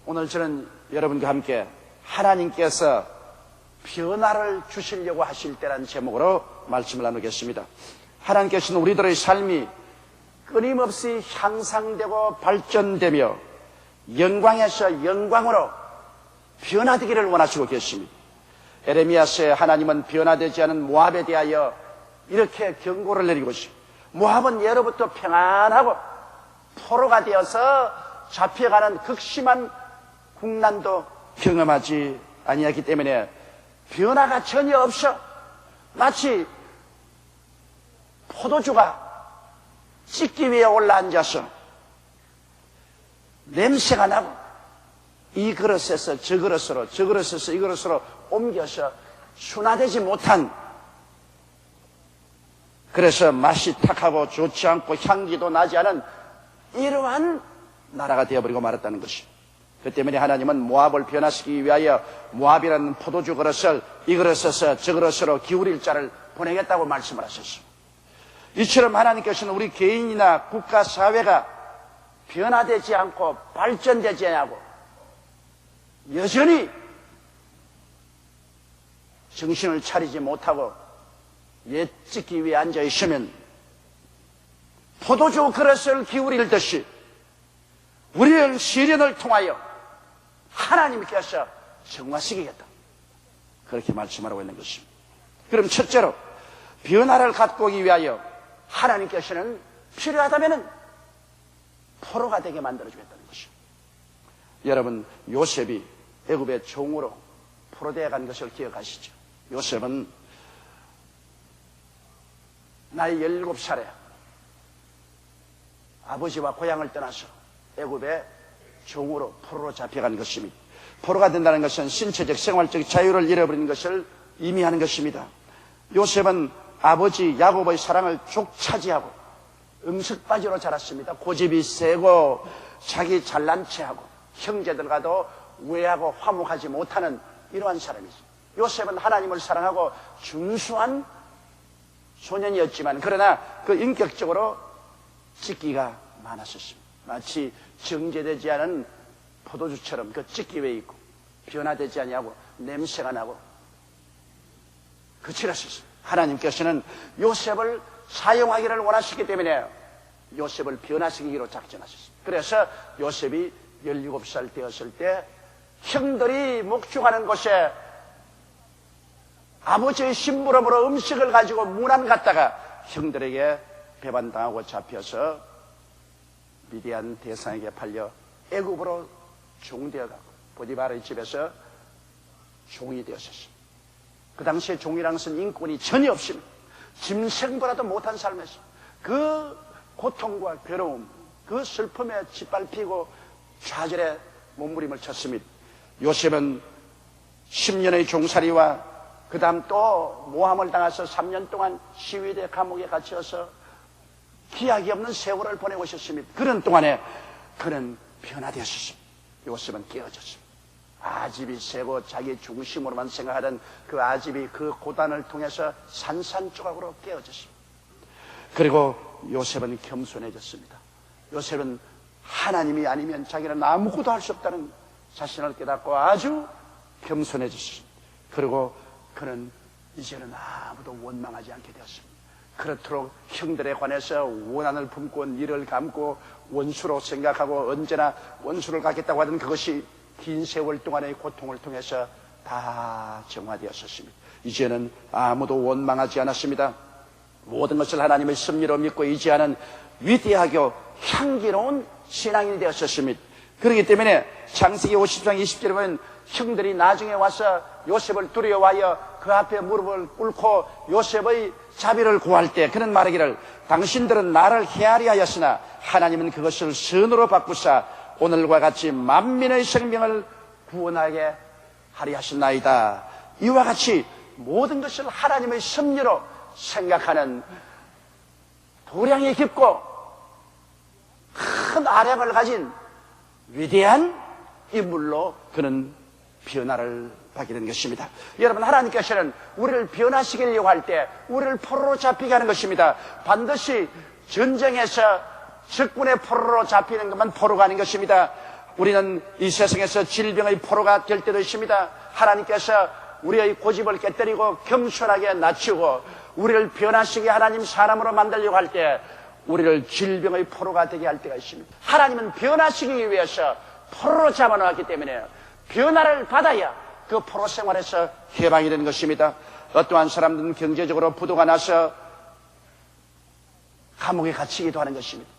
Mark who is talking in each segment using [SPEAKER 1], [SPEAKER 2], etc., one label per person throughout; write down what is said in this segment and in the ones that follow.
[SPEAKER 1] 오늘 저는 여러분과 함께 하나님께서 변화를 주시려고 하실 때라는 제목으로 말씀을 나누겠습니다. 하나님께서는 우리들의 삶이 끊임없이 향상되고 발전되며 영광에서 영광으로 변화되기를 원하시고 계십니다. 에레미야서에 하나님은 변화되지 않은 모압에 대하여 이렇게 경고를 내리고 있습니다. 모압은 예로부터 평안하고 포로가 되어서 잡혀가는 극심한 국난도 경험하지 아니하기 때문에 변화가 전혀 없어. 마치 포도주가 찢기 위해 올라앉아서 냄새가 나고 이 그릇에서 저 그릇으로, 저 그릇에서 이 그릇으로 옮겨서 순화되지 못한, 그래서 맛이 탁하고 좋지 않고 향기도 나지 않은 이러한 나라가 되어버리고 말았다는 것입니다. 그 때문에 하나님은 모압을 변화시키기 위하여 모압이라는 포도주 그릇을 이 그릇에서 저 그릇으로 기울일 자를 보내겠다고 말씀을 하셨습니다. 이처럼 하나님께서는 우리 개인이나 국가 사회가 변화되지 않고 발전되지 않고 여전히 정신을 차리지 못하고 옛 찢기 위해 앉아 있으면 포도주 그릇을 기울일 듯이 우리의 시련을 통하여 하나님께서 정화시키겠다, 그렇게 말씀하고 있는 것입니다. 그럼 첫째로 변화를 갖고 오기 위하여 하나님께서는 필요하다면 포로가 되게 만들어주겠다는 것입니다. 여러분, 요셉이 애굽의 종으로 포로되어 간 것을 기억하시죠? 요셉은 나이 17살에 아버지와 고향을 떠나서 애굽의 종으로 포로로 잡혀간 것입니다. 포로가 된다는 것은 신체적 생활적 자유를 잃어버린 것을 의미하는 것입니다. 요셉은 아버지 야곱의 사랑을 족차지하고 음식바지로 자랐습니다. 고집이 세고 자기 잘난 체하고 형제들과도 우애하고 화목하지 못하는 이러한 사람이죠. 요셉은 하나님을 사랑하고 준수한 소년이었지만 그러나 그 인격적으로 찢기가 많았었습니다. 마치 정제되지 않은 포도주처럼 그 찢기 위에 있고 변화되지 아니하고 냄새가 나고 거칠었습니다. 하나님께서는 요셉을 사용하기를 원하시기 때문에 요셉을 변화시키기로 작정하셨습니다. 그래서 요셉이 17살 되었을 때 형들이 목축하는 곳에 아버지의 심부름으로 음식을 가지고 문안 갔다가 형들에게 배반당하고 잡혀서 미디안 대상에게 팔려 애굽으로 종되어가고 보디발의 집에서 종이 되었었습니다. 그 당시에 종이라는 것은 인권이 전혀 없습니다. 짐승보다도 못한 삶에서 그 고통과 괴로움, 그 슬픔에 짓밟히고 좌절에 몸부림을 쳤습니다. 요셉은 10년의 종살이와 그 다음 또 모함을 당해서 3년 동안 시위대 감옥에 갇혀서 기약이 없는 세월을 보내고 있었습니다. 그런 동안에 그는 변화되었습니다. 요셉은 깨어졌습니다. 아집이 세고 자기 중심으로만 생각하던 그 아집이 그 고단을 통해서 산산조각으로 깨어졌습니다. 그리고 요셉은 겸손해졌습니다. 요셉은 하나님이 아니면 자기는 아무것도 할 수 없다는 자신을 깨닫고 아주 겸손해졌습니다. 그리고 그는 이제는 아무도 원망하지 않게 되었습니다. 그렇도록 형들에 관해서 원한을 품고 이를 감고 원수로 생각하고 언제나 원수를 갖겠다고 하던 그것이 긴 세월 동안의 고통을 통해서 다 정화되었었습니다. 이제는 아무도 원망하지 않았습니다. 모든 것을 하나님의 섭리로 믿고 의지하는 위대하고 향기로운 신앙인이 되었었습니다. 그렇기 때문에 창세기 50장 20절에 보면 형들이 나중에 와서 요셉을 두려워하여 그 앞에 무릎을 꿇고 요셉의 자비를 구할 때 그는 말하기를 당신들은 나를 헤아려 하였으나 하나님은 그것을 선으로 바꾸사 오늘과 같이 만민의 생명을 구원하게 하리 하셨나이다. 이와 같이 모든 것을 하나님의 섭리로 생각하는 도량이 깊고 큰 아량을 가진 위대한 인물로 그는 변화를 받게 된 것입니다. 여러분, 하나님께서는 우리를 변화시키려고 할 때 우리를 포로로 잡히게 하는 것입니다. 반드시 전쟁에서 적군의 포로로 잡히는 것만 포로가 아닌 것입니다. 우리는 이 세상에서 질병의 포로가 될 때도 있습니다. 하나님께서 우리의 고집을 깨뜨리고 겸손하게 낮추고 우리를 변화시키게 하나님 사람으로 만들려고 할 때 우리를 질병의 포로가 되게 할 때가 있습니다. 하나님은 변화시키기 위해서 포로로 잡아놓았기 때문에 변화를 받아야 그 포로 생활에서 해방이 되는 것입니다. 어떠한 사람들은 경제적으로 부도가 나서 감옥에 갇히기도 하는 것입니다.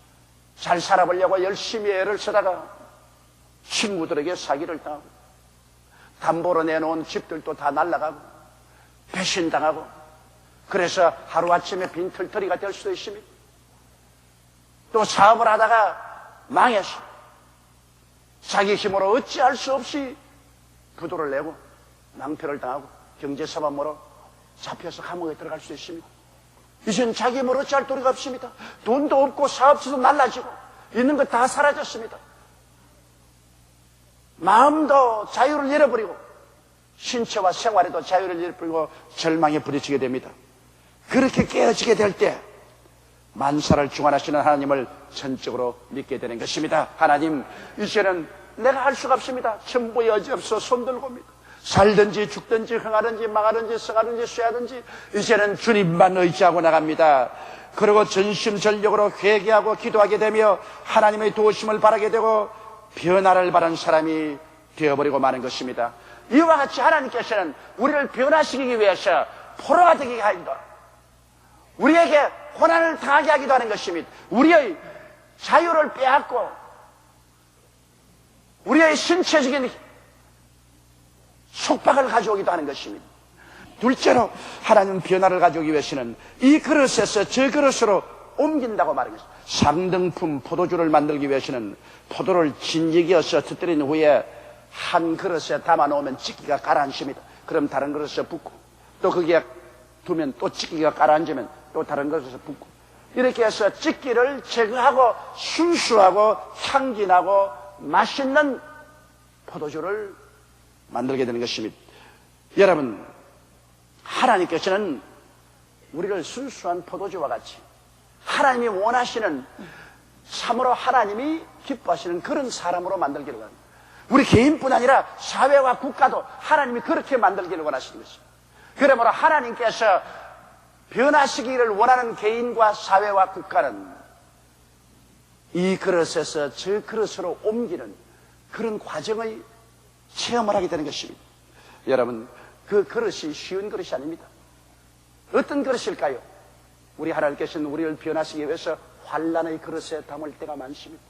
[SPEAKER 1] 잘 살아보려고 열심히 애를 쓰다가 친구들에게 사기를 당하고 담보로 내놓은 집들도 다 날아가고 배신당하고 그래서 하루아침에 빈털터리가 될 수도 있습니다. 또 사업을 하다가 망해서 자기 힘으로 어찌할 수 없이 부도를 내고 낭패를 당하고 경제사범으로 잡혀서 감옥에 들어갈 수 있습니다. 이젠 자기 힘으로 어찌할 도리가 없습니다. 돈도 없고 사업지도 날라지고 있는 것 다 사라졌습니다. 마음도 자유를 잃어버리고 신체와 생활에도 자유를 잃어버리고 절망에 부딪히게 됩니다. 그렇게 깨어지게 될 때 만사를 주관하시는 하나님을 전적으로 믿게 되는 것입니다. 하나님, 이제는 내가 할 수가 없습니다. 전부 여지없어 손들고 옵니다. 살든지 죽든지 흥하든지 망하든지 성하든지 쇠하든지 이제는 주님만 의지하고 나갑니다. 그리고 전심전력으로 회개하고 기도하게 되며 하나님의 도우심을 바라게 되고 변화를 바라는 사람이 되어버리고 마는 것입니다. 이와 같이 하나님께서는 우리를 변화시키기 위해서 포로가 되게 하인다. 우리에게 고난을 당하게 하기도 하는 것입니다. 우리의 자유를 빼앗고 우리의 신체적인 속박을 가져오기도 하는 것입니다. 둘째로 하나님 변화를 가져오기 위해서는 이 그릇에서 저 그릇으로 옮긴다고 말하는 것입니다. 상등품 포도주를 만들기 위해서는 포도를 진지기어서 터뜨린 후에 한 그릇에 담아놓으면 찌기가 가라앉습니다. 그럼 다른 그릇에 붓고 또 거기에 두면 또 찌기가 가라앉으면 또 다른 그릇에 붓고 이렇게 해서 찌기를 제거하고 순수하고 향기나고 맛있는 포도주를 만들게 되는 것입니다. 여러분, 하나님께서는 우리를 순수한 포도주와 같이 하나님이 원하시는 참으로 하나님이 기뻐하시는 그런 사람으로 만들기를 원합니다. 우리 개인뿐 아니라 사회와 국가도 하나님이 그렇게 만들기를 원하시는 것입니다. 그러므로 하나님께서 변화시키기를 원하는 개인과 사회와 국가는 이 그릇에서 저 그릇으로 옮기는 그런 과정의 체험을 하게 되는 것입니다. 여러분, 그 그릇이 쉬운 그릇이 아닙니다. 어떤 그릇일까요? 우리 하나님께서는 우리를 변화시키기 위해서 환난의 그릇에 담을 때가 많습니다.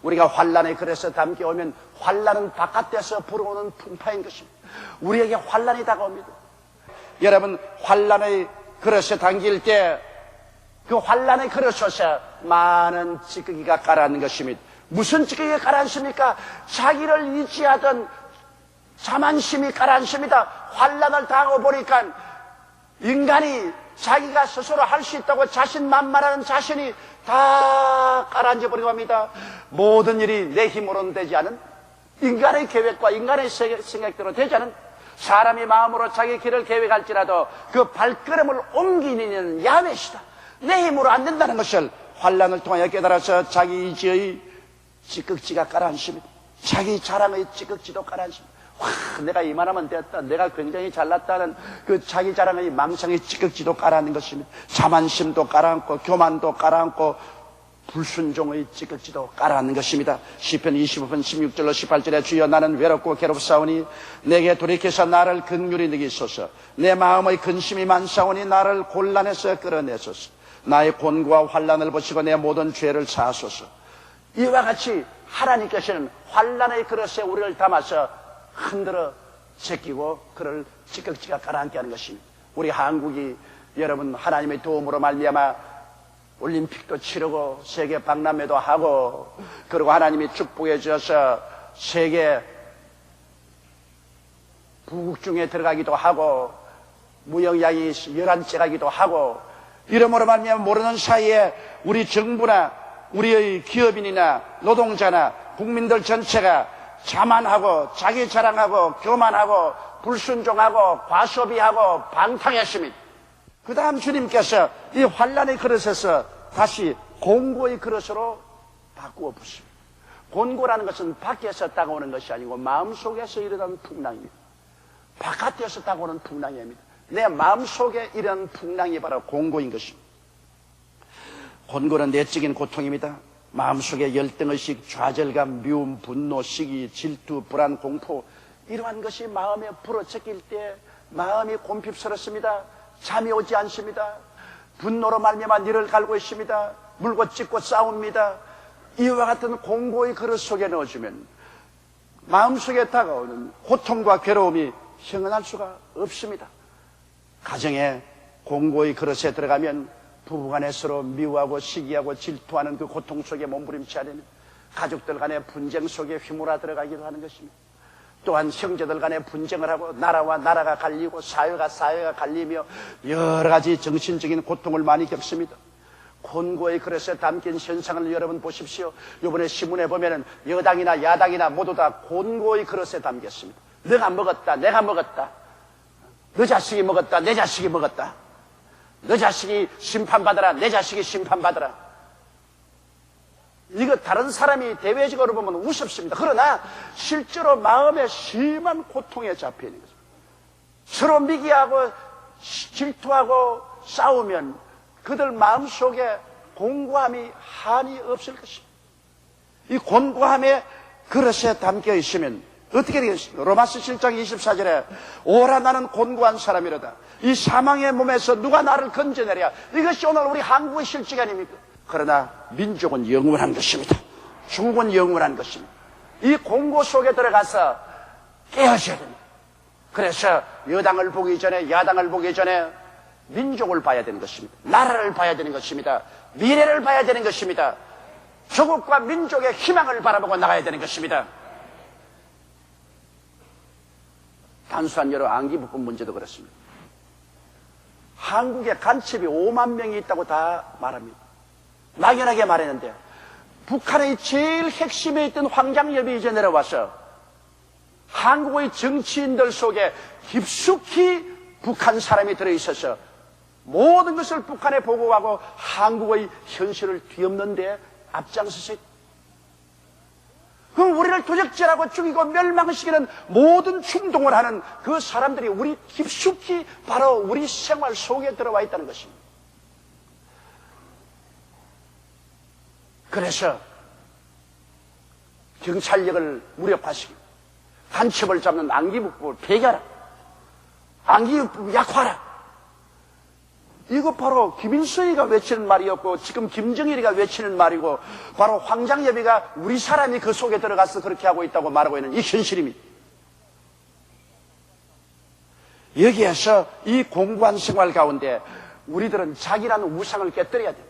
[SPEAKER 1] 우리가 환난의 그릇에 담게 오면 환난은 바깥에서 불어오는 풍파인 것입니다. 우리에게 환난이 다가옵니다. 여러분, 환난의 그릇에 담길 때 그 환난의 그릇에서 많은 찌꺼기가 가라앉는 것입니다. 무슨 찌꺼기가 가라앉습니까? 자기를 의지하던 자만심이 가라앉습니다. 환난을 당하고 보니까 인간이 자기가 스스로 할 수 있다고 자신만만한 자신이 다 가라앉아 버리고 합니다. 모든 일이 내 힘으로는 되지 않은 인간의 계획과 인간의 생각대로 되지 않은 사람이 마음으로 자기 길을 계획할지라도 그 발걸음을 옮기는 야훼시다. 내 힘으로 안 된다는 것을 환난을 통하여 깨달아서 자기 의지의 찌꺼기가 가라앉습니다. 자기 자랑의 찌꺼기도 가라앉습니다. 와, 내가 이만하면 됐다. 내가 굉장히 잘났다는 그 자기 자랑의 망상의 찌꺼기도 가라앉는 것입니다. 자만심도 가라앉고 교만도 가라앉고 불순종의 찌꺼기도 가라앉는 것입니다. 시편 25편 16절로 18절에 주여 나는 외롭고 괴롭사오니 내게 돌이켜서 나를 긍휼히 여기소서. 내 마음의 근심이 많사오니 나를 곤란에서 끌어내소서. 나의 곤고와 환난을 보시고 내 모든 죄를 사하소서. 이와 같이 하나님께서는 환난의 그릇에 우리를 담아서 흔들어 제끼고 그를 찌꺼기가 가라앉게 하는 것입니다. 우리 한국이 여러분 하나님의 도움으로 말미암아 올림픽도 치르고 세계 박람회도 하고 그리고 하나님이 축복해 주셔서 세계 부국 중에 들어가기도 하고 무역량이 11째가기도 하고 이러므로 말미암아 모르는 사이에 우리 정부나 우리의 기업인이나 노동자나 국민들 전체가 자만하고 자기 자랑하고 교만하고 불순종하고 과소비하고 방탕했습니다. 그 다음 주님께서 이 환난의 그릇에서 다시 공고의 그릇으로 바꾸어 부십니다. 곤고라는 것은 밖에서 다가오는 것이 아니고 마음속에서 일어나는 풍랑입니다. 바깥에서 다가오는 풍랑이 아닙니다. 내 마음속에 일어나는 풍랑이 바로 곤고인 것입니다. 곤고는 내적인 고통입니다. 마음속에 열등의식, 좌절감, 미움, 분노, 시기, 질투, 불안, 공포, 이러한 것이 마음에 불어섞일 때 마음이 곰핍스럽습니다. 잠이 오지 않습니다. 분노로 말미암아 니를 갈고 있습니다. 물고 찢고 싸웁니다. 이와 같은 공고의 그릇 속에 넣어주면 마음속에 다가오는 고통과 괴로움이 형언할 수가 없습니다. 가정에 공고의 그릇에 들어가면 부부간에 서로 미워하고 시기하고 질투하는 그 고통 속에 몸부림쳐야 됩니다. 가족들 간의 분쟁 속에 휘몰아 들어가기도 하는 것입니다. 또한 형제들 간의 분쟁을 하고 나라와 나라가 갈리고 사회가 갈리며 여러 가지 정신적인 고통을 많이 겪습니다. 곤고의 그릇에 담긴 현상을 여러분 보십시오. 이번에 신문에 보면은 여당이나 야당이나 모두 다 곤고의 그릇에 담겼습니다. 너가 먹었다, 내가 먹었다. 너 자식이 먹었다, 내 자식이 먹었다. 너 자식이 심판받아라, 내 자식이 심판받아라. 이거 다른 사람이 대외적으로 보면 우습습니다. 그러나 실제로 마음에 심한 고통에 잡혀 있는 거죠. 서로 미기하고 질투하고 싸우면 그들 마음속에 공고함이 한이 없을 것입니다. 이 공고함의 그릇에 담겨 있으면 어떻게 되겠습니까? 로마서 7장 24절에 오라 나는 곤고한 사람이로다. 이 사망의 몸에서 누가 나를 건져내랴. 이것이 오늘 우리 한국의 실직 아닙니까? 그러나 민족은 영원한 것입니다. 중국은 영원한 것입니다. 이 공고 속에 들어가서 깨어져야 됩니다. 그래서 여당을 보기 전에 야당을 보기 전에 민족을 봐야 되는 것입니다. 나라를 봐야 되는 것입니다. 미래를 봐야 되는 것입니다. 조국과 민족의 희망을 바라보고 나가야 되는 것입니다. 단순한 여러 안기부권 문제도 그렇습니다. 한국에 간첩이 5만 명이 있다고 다 말합니다. 막연하게 말했는데 북한의 제일 핵심에 있던 황장엽이 이제 내려와서 한국의 정치인들 속에 깊숙이 북한 사람이 들어있어서 모든 것을 북한에 보고하고 한국의 현실을 뒤엎는 데 앞장서서 그럼 우리를 도적질하고 죽이고 멸망시키는 모든 충동을 하는 그 사람들이 우리 깊숙이 바로 우리 생활 속에 들어와 있다는 것입니다. 그래서 경찰력을 무력화시키고 간첩을 잡는 안기부법을 폐기하라. 안기부법을 약화하라. 이거 바로 김일성이가 외치는 말이었고 지금 김정일이가 외치는 말이고 바로 황장엽이가 우리 사람이 그 속에 들어가서 그렇게 하고 있다고 말하고 있는 이 현실입니다. 여기에서 이 공고한 생활 가운데 우리들은 자기라는 우상을 깨뜨려야 됩니다.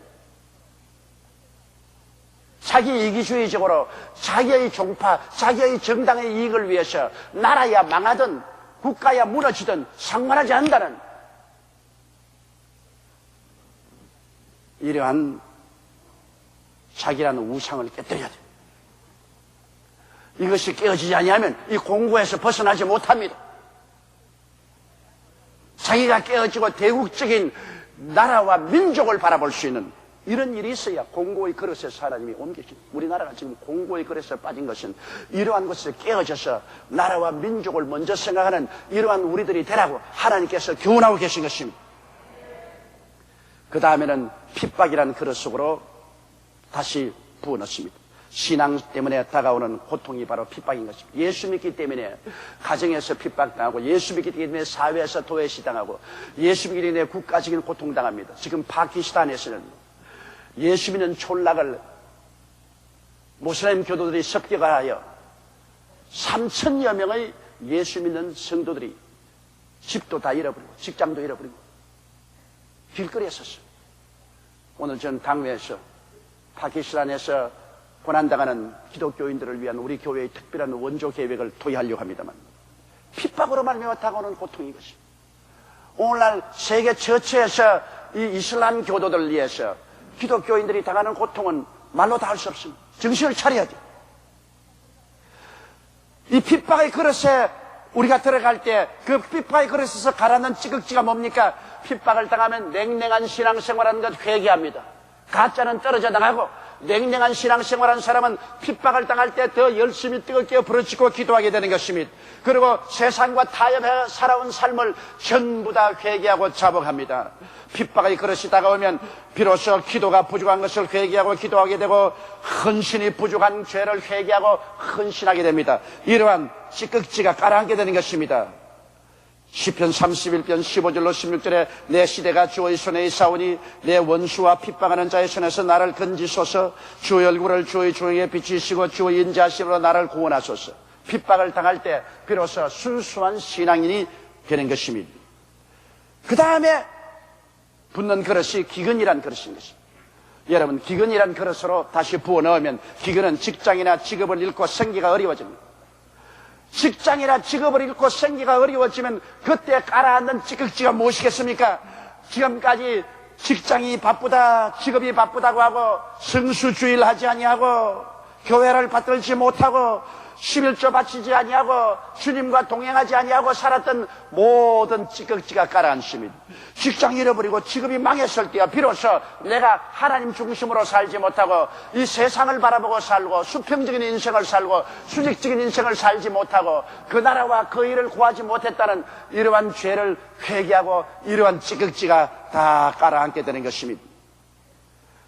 [SPEAKER 1] 자기 이기주의적으로 자기의 종파, 자기의 정당의 이익을 위해서 나라야 망하든 국가야 무너지든 상관하지 않는다는 이러한 자기라는 우상을 깨뜨려야 돼. 이것이 깨어지지 아니하면 이 공고에서 벗어나지 못합니다. 자기가 깨어지고 대국적인 나라와 민족을 바라볼 수 있는 이런 일이 있어야 공고의 그릇에서 하나님이 옮기십니다. 우리나라가 지금 공고의 그릇에 빠진 것은 이러한 것에 깨어져서 나라와 민족을 먼저 생각하는 이러한 우리들이 되라고 하나님께서 교훈하고 계신 것입니다. 그 다음에는 핍박이라는 그릇 속으로 다시 부어넣습니다. 신앙 때문에 다가오는 고통이 바로 핍박인 것입니다. 예수 믿기 때문에 가정에서 핍박당하고 예수 믿기 때문에 사회에서 도외시당하고 예수 믿기 때문에 국가적인 고통당합니다. 지금 파키스탄에서는 예수 믿는 촌락을 모슬림 교도들이 습격하여 3,000여 명의 예수 믿는 성도들이 집도 다 잃어버리고 직장도 잃어버리고 길거리에 섰어요. 오늘 전 당회에서 파키스탄에서 고난당하는 기독교인들을 위한 우리 교회의 특별한 원조 계획을 토의하려고 합니다만 핍박으로 말미암아 다가오는 고통인 것입니다. 오늘날 세계 처처에서 이 이슬람 교도들을 위해서 기독교인들이 당하는 고통은 말로 다 할 수 없습니다. 정신을 차려야 돼요. 이 핍박의 그릇에 우리가 들어갈 때 그 핍박의 그릇에서 가라앉는 찌극지가 뭡니까? 핍박을 당하면 냉랭한 신앙생활하는 것 회개합니다. 가짜는 떨어져 나가고 냉랭한 신앙생활한 사람은 핍박을 당할 때 더 열심히 뜨겁게 부르짖고 기도하게 되는 것입니다. 그리고 세상과 타협해 살아온 삶을 전부 다 회개하고 자복합니다. 핍박의 그릇이 다가오면 비로소 기도가 부족한 것을 회개하고 기도하게 되고 헌신이 부족한 죄를 회개하고 헌신하게 됩니다. 이러한 찌꺼기가 가라앉게 되는 것입니다. 시편 31편 15절로 16절에 내 시대가 주의 손에 있사오니 내 원수와 핍박하는 자의 손에서 나를 건지소서. 주의 얼굴을 주의 중에 비치시고 주의 인자하심으로 나를 구원하소서. 핍박을 당할 때 비로소 순수한 신앙인이 되는 것입니다. 그 다음에 붓는 그릇이 기근이란 그릇인 것입니다. 여러분, 기근이란 그릇으로 다시 부어 넣으면 기근은 직장이나 직업을 잃고 생기가 어려워집니다. 직장이나 직업을 잃고 생기가 어려워지면 그때 깔아앉는 찌꺼기가 무엇이겠습니까? 지금까지 직장이 바쁘다, 직업이 바쁘다고 하고 성수주의를 하지 아니하고 교회를 받들지 못하고 11조 바치지 아니하고 주님과 동행하지 아니하고 살았던 모든 찌꺼기가 가라앉습니다. 직장 잃어버리고 직업이 망했을 때야 비로소 내가 하나님 중심으로 살지 못하고 이 세상을 바라보고 살고 수평적인 인생을 살고 수직적인 인생을 살지 못하고 그 나라와 그 일을 구하지 못했다는 이러한 죄를 회개하고 이러한 찌꺼기가 다 가라앉게 되는 것입니다.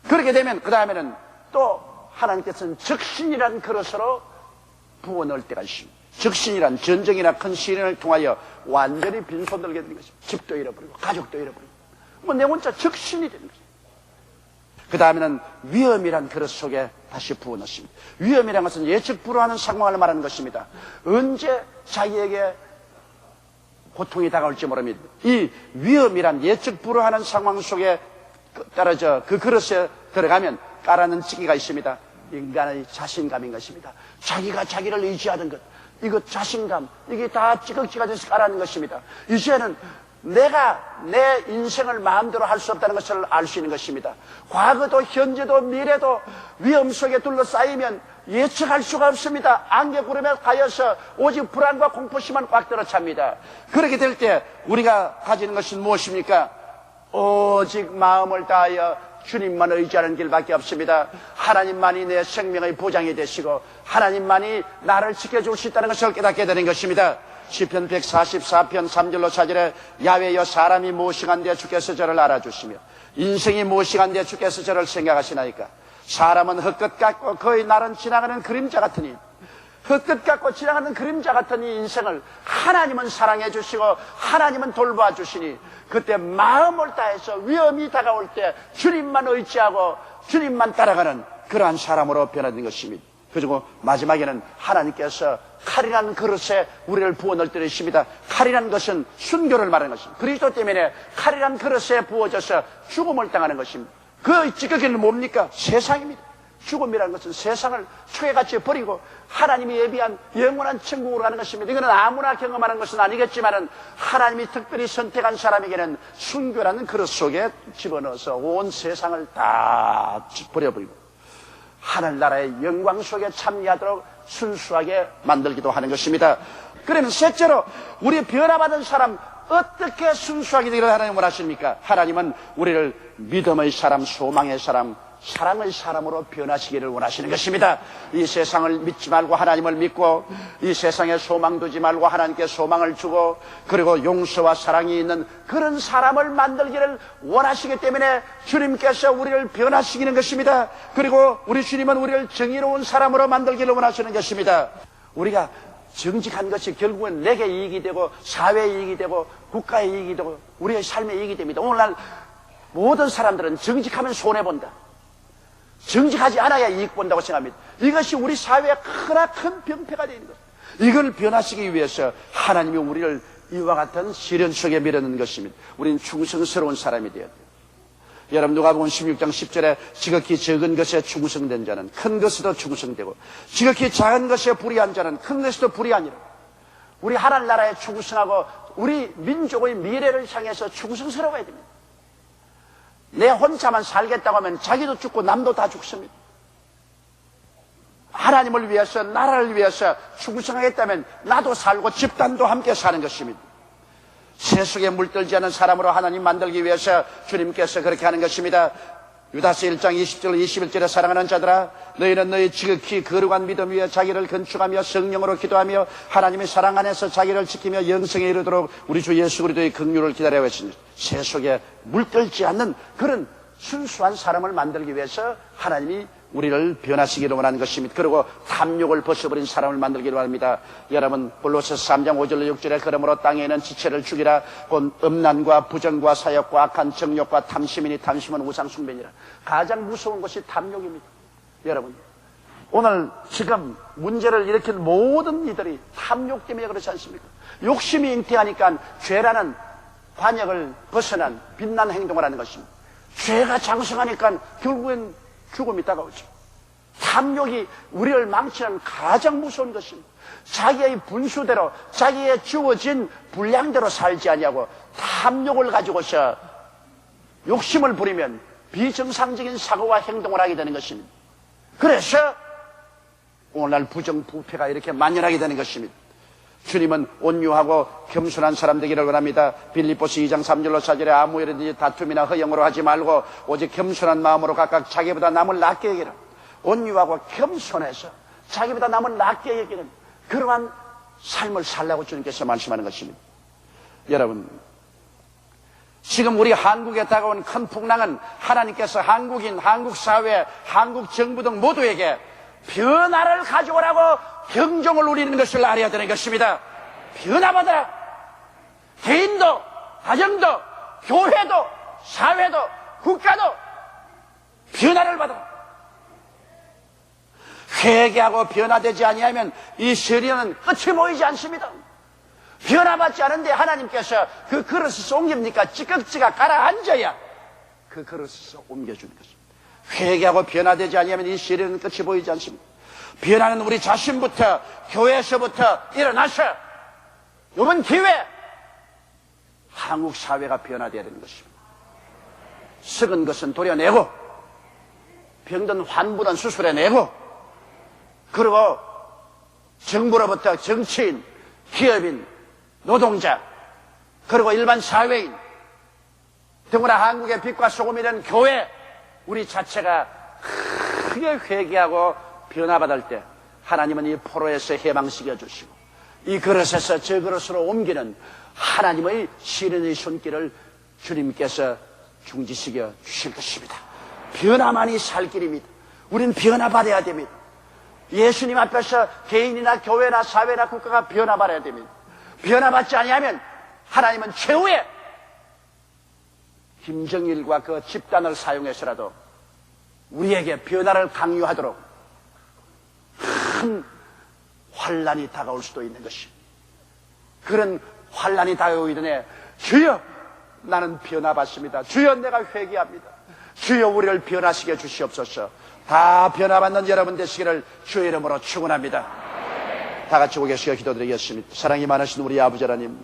[SPEAKER 1] 그렇게 되면 그 다음에는 또 하나님께서는 적신이라는 그릇으로 부어 넣을 때가 있습니다. 적신이란 전쟁이나 큰 시련을 통하여 완전히 빈손 들게 되는 것입니다. 집도 잃어버리고 가족도 잃어버리고 내 혼자 적신이 되는 것입니다. 그 다음에는 위험이란 그릇 속에 다시 부어 넣습니다. 위험이란 것은 예측 불허하는 상황을 말하는 것입니다. 언제 자기에게 고통이 다가올지 모릅니다. 이 위험이란 예측 불허하는 상황 속에 떨어져 그 그릇에 들어가면 깔아놓은 찌기가 있습니다. 인간의 자신감인 것입니다. 자기가 자기를 의지하는 것, 이거 자신감, 이게 다 찌꺼기가 돼서 깔아놓은 것입니다. 이제는 내가 내 인생을 마음대로 할 수 없다는 것을 알 수 있는 것입니다. 과거도 현재도 미래도 위험 속에 둘러싸이면 예측할 수가 없습니다. 안개구름에 가여서 오직 불안과 공포심만 꽉 들어찹니다. 그렇게 될 때 우리가 가지는 것은 무엇입니까? 오직 마음을 다하여 주님만 의지하는 길밖에 없습니다. 하나님만이 내 생명의 보장이 되시고 하나님만이 나를 지켜줄 수 있다는 것을 깨닫게 되는 것입니다. 시편 144편 3절로 4절에 야훼여 사람이 무엇이간데 주께서 저를 알아주시며 인생이 무엇이간데 주께서 저를 생각하시나이까. 사람은 헛것 같고 그의 날은 지나가는 그림자 같으니 헛것 같고 지나가는 그림자 같은 이 인생을 하나님은 사랑해 주시고 하나님은 돌봐 주시니 그때 마음을 다해서 위험이 다가올 때 주님만 의지하고 주님만 따라가는 그러한 사람으로 변화된 것입니다. 그리고 마지막에는 하나님께서 칼이라는 그릇에 우리를 부어 넣을 때를 있습니다. 칼이라는 것은 순교를 말하는 것입니다. 그리스도 때문에 칼이라는 그릇에 부어져서 죽음을 당하는 것입니다. 그 찌꺼기는 뭡니까? 세상입니다. 죽음이라는 것은 세상을 초회같이 버리고 하나님이 예비한 영원한 천국으로 가는 것입니다. 이거는 아무나 경험하는 것은 아니겠지만 하나님이 특별히 선택한 사람에게는 순교라는 그릇 속에 집어넣어서 온 세상을 다 버려버리고 하늘나라의 영광 속에 참여하도록 순수하게 만들기도 하는 것입니다. 그러면 셋째로 우리 변화받은 사람 어떻게 순수하게 되기를 하나님 원하십니까? 하나님은 우리를 믿음의 사람, 소망의 사람, 사랑의 사람으로 변화시키기를 원하시는 것입니다. 이 세상을 믿지 말고 하나님을 믿고 이 세상에 소망 두지 말고 하나님께 소망을 주고 그리고 용서와 사랑이 있는 그런 사람을 만들기를 원하시기 때문에 주님께서 우리를 변화시키는 것입니다. 그리고 우리 주님은 우리를 정의로운 사람으로 만들기를 원하시는 것입니다. 우리가 정직한 것이 결국은 내게 이익이 되고 사회에 이익이 되고 국가에 이익이 되고 우리의 삶에 이익이 됩니다. 오늘날 모든 사람들은 정직하면 손해본다. 정직하지 않아야 이익 본다고 생각합니다. 이것이 우리 사회의 큰 병폐가 되는 것. 이걸 변화시키기 위해서 하나님이 우리를 이와 같은 시련 속에 밀어넣는 것입니다. 우리는 충성스러운 사람이 되어야 돼요. 여러분 누가복음 16장 10절에 지극히 적은 것에 충성된 자는 큰 것에도 충성되고 지극히 작은 것에 불의한 자는 큰 것에도 불의하니라. 우리 하늘나라에 충성하고 우리 민족의 미래를 향해서 충성스러워야 됩니다. 내 혼자만 살겠다고 하면 자기도 죽고 남도 다 죽습니다. 하나님을 위해서 나라를 위해서 충성하겠다면 나도 살고 집단도 함께 사는 것입니다. 세속에 물들지 않은 사람으로 하나님 만들기 위해서 주님께서 그렇게 하는 것입니다. 유다서 1장 20절 21절에 사랑하는 자들아 너희는 너희 지극히 거룩한 믿음 위에 자기를 건축하며 성령으로 기도하며 하나님의 사랑 안에서 자기를 지키며 영생에 이르도록 우리 주 예수 그리스도의 긍휼을 기다려 했으니 새 속에 물들지 않는 그런 순수한 사람을 만들기 위해서 하나님이 우리를 변화시키기로 원하는 것입니다. 그리고 탐욕을 벗어버린 사람을 만들기로 합니다. 여러분 골로새서 3장 5절 6절에 그러므로 땅에 있는 지체를 죽이라 곧 음란과 부정과 사욕과 악한 정욕과 탐심이니 탐심은 우상 숭배니라. 가장 무서운 것이 탐욕입니다. 여러분 오늘 지금 문제를 일으킨 모든 이들이 탐욕 때문에 그렇지 않습니까? 욕심이 잉태하니까 죄라는 관역을 벗어난 빛난 행동을 하는 것입니다. 죄가 장성하니까 결국엔 죽음이 다가오죠. 탐욕이 우리를 망치는 가장 무서운 것입니다. 자기의 분수대로 자기의 주어진 분량대로 살지 아니하고 탐욕을 가지고서 욕심을 부리면 비정상적인 사고와 행동을 하게 되는 것입니다. 그래서 오늘날 부정부패가 이렇게 만연하게 되는 것입니다. 주님은 온유하고 겸손한 사람 되기를 원합니다. 빌립보서 2장 3절로 4절에 아무 일이든지 다툼이나 허영으로 하지 말고 오직 겸손한 마음으로 각각 자기보다 남을 낮게 여기라. 온유하고 겸손해서 자기보다 남을 낮게 여기는 그러한 삶을 살라고 주님께서 말씀하는 것입니다. 여러분 지금 우리 한국에 다가온 큰 풍랑은 하나님께서 한국인, 한국 사회, 한국 정부 등 모두에게 변화를 가져오라고 경종을 울리는 것을 알아야 되는 것입니다. 변화받아라. 개인도, 가정도, 교회도, 사회도, 국가도 변화를 받아라. 회개하고 변화되지 아니하면 이 세리는 끝이 보이지 않습니다. 변화받지 않은데 하나님께서 그 그릇에서 옮깁니까? 찌깍찌깍 가라앉아야 그 그릇에서 옮겨주는 것입니다. 회개하고 변화되지 아니하면 이 세리는 끝이 보이지 않습니다. 변화는 우리 자신부터 교회에서부터 일어나서 이번 기회 한국 사회가 변화되어야 되는 것입니다. 썩은 것은 도려내고 병든 환부는 수술해내고 그리고 정부로부터 정치인, 기업인, 노동자 그리고 일반 사회인 더구나 한국의 빛과 소금이 된 교회 우리 자체가 크게 회개하고 변화받을 때 하나님은 이 포로에서 해방시켜 주시고 이 그릇에서 저 그릇으로 옮기는 하나님의 시련의 손길을 주님께서 중지시켜 주실 것입니다. 변화만이 살 길입니다. 우린 변화받아야 됩니다. 예수님 앞에서 개인이나 교회나 사회나 국가가 변화받아야 됩니다. 변화받지 아니하면 하나님은 최후에 김정일과 그 집단을 사용해서라도 우리에게 변화를 강요하도록 큰 환란이 다가올 수도 있는 것입니다. 그런 환란이 다가오기 전에 주여 나는 변화받습니다. 주여 내가 회개합니다. 주여 우리를 변화시켜 주시옵소서. 다 변화받는 여러분 되시기를 주의 이름으로 축원합니다. 다 같이 고개 숙여 기도드리겠습니다. 사랑이 많으신 우리 아버지 하나님,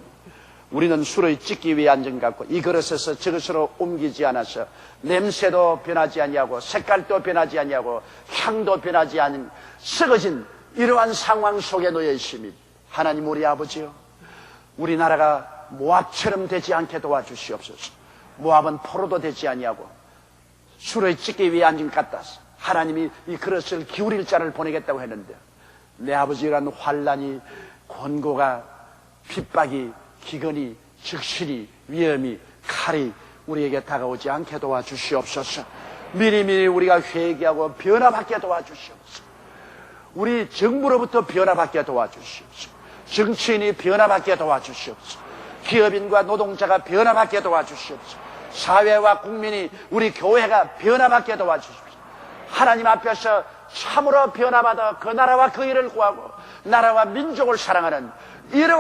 [SPEAKER 1] 우리는 술을 찢기 위해 앉은 것 같고 이 그릇에서 저것으로 옮기지 않아서 냄새도 변하지 아니하고 색깔도 변하지 아니하고 향도 변하지 않은 썩어진 이러한 상황 속에 놓여 있습니다. 하나님 우리 아버지요, 우리나라가 모압처럼 되지 않게 도와주시옵소서. 모압은 포로도 되지 아니하고 술을 찢기 위해 앉은 것 같아서 하나님이 이 그릇을 기울일 자를 보내겠다고 했는데 내 아버지란 환란이 권고가 핍박이 기근이 즉시리 위험이 칼이 우리에게 다가오지 않게 도와주시옵소서. 미리미리 우리가 회개하고 변화받게 도와주시옵소서. 우리 정부로부터 변화받게 도와주시옵소서. 정치인이 변화받게 도와주시옵소서. 기업인과 노동자가 변화받게 도와주시옵소서. 사회와 국민이 우리 교회가 변화받게 도와주시옵소서. 하나님 앞에서 참으로 변화받아 그 나라와 그 일을 구하고 나라와 민족을 사랑하는 이러한